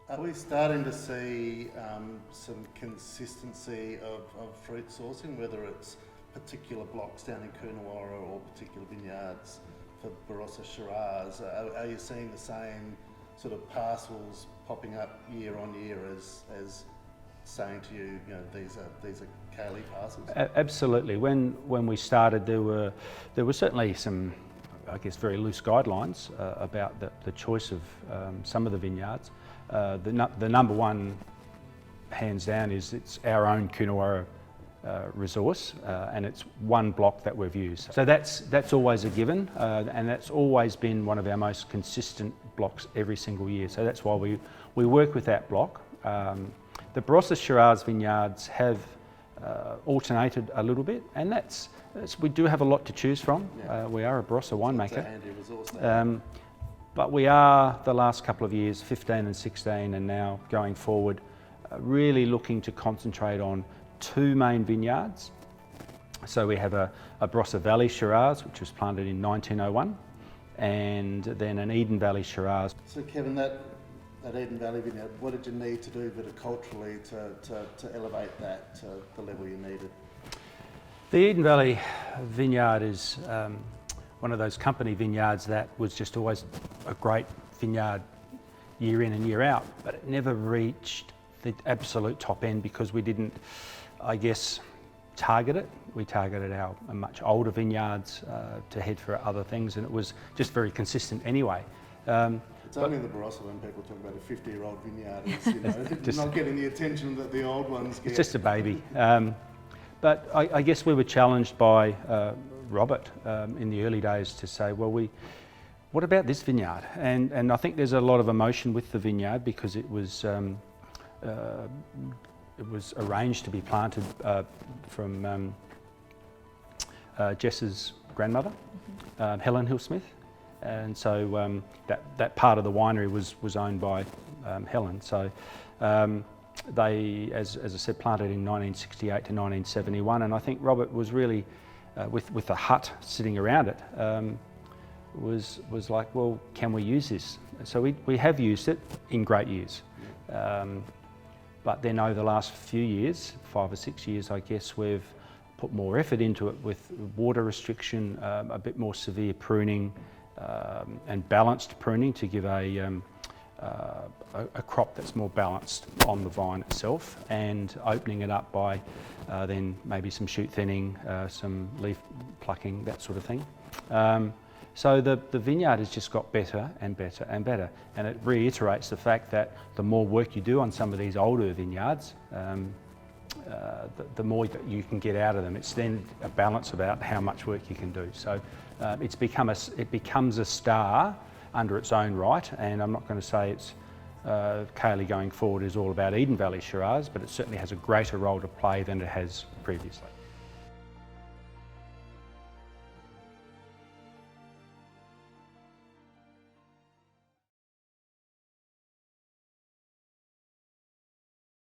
Are we starting to see some consistency of fruit sourcing, whether it's particular blocks down in Coonawarra or particular vineyards for Barossa Shiraz? Are you seeing the same sort of parcels popping up year on year as saying to you, you know, these are Caley parcels? Absolutely. When we started, there were certainly some, I guess, very loose guidelines about the choice of some of the vineyards. The number one, hands down, is it's our own Coonawarra resource, and it's one block that we've used. So that's always a given, and that's always been one of our most consistent blocks every single year. So that's why we work with that block. The Barossa Shiraz vineyards have alternated a little bit, and we do have a lot to choose from. Yeah. We are a Barossa winemaker. It's a handy resource there. But we are, the last couple of years, 15 and 16, and now going forward, really looking to concentrate on two main vineyards. So we have a Barossa Valley Shiraz, which was planted in 1901, and then an Eden Valley Shiraz. So Kevin, that Eden Valley vineyard, what did you need to do viticulturally to elevate that to the level you needed? The Eden Valley vineyard is one of those company vineyards that was just always a great vineyard year in and year out, but it never reached the absolute top end because we didn't, I guess, target it. We targeted our much older vineyards to head for other things, and it was just very consistent anyway. It's only the Barossa when people talk about a 50-year-old vineyard, it's, you know, just not getting the attention that the old ones get. It's just a baby. But I guess we were challenged by Robert in the early days to say, well, what about this vineyard? And I think there's a lot of emotion with the vineyard because it was arranged to be planted from Jess's grandmother, Helen Hill-Smith. And so that part of the winery was owned by Helen. So they, as I said, planted in 1968 to 1971, and I think Robert was really, with the hut sitting around it, was like, well, can we use this? So we have used it in great years. But then over the last few years, 5 or 6 years, I guess, we've put more effort into it with water restriction, a bit more severe pruning, and balanced pruning to give a crop that's more balanced on the vine itself, and opening it up by then maybe some shoot thinning, some leaf plucking, that sort of thing. So the vineyard has just got better and better and better, and it reiterates the fact that the more work you do on some of these older vineyards, the more that you can get out of them. It's then a balance about how much work you can do. So it becomes a star under its own right, and I'm not going to say it's Caley going forward is all about Eden Valley Shiraz, but it certainly has a greater role to play than it has previously.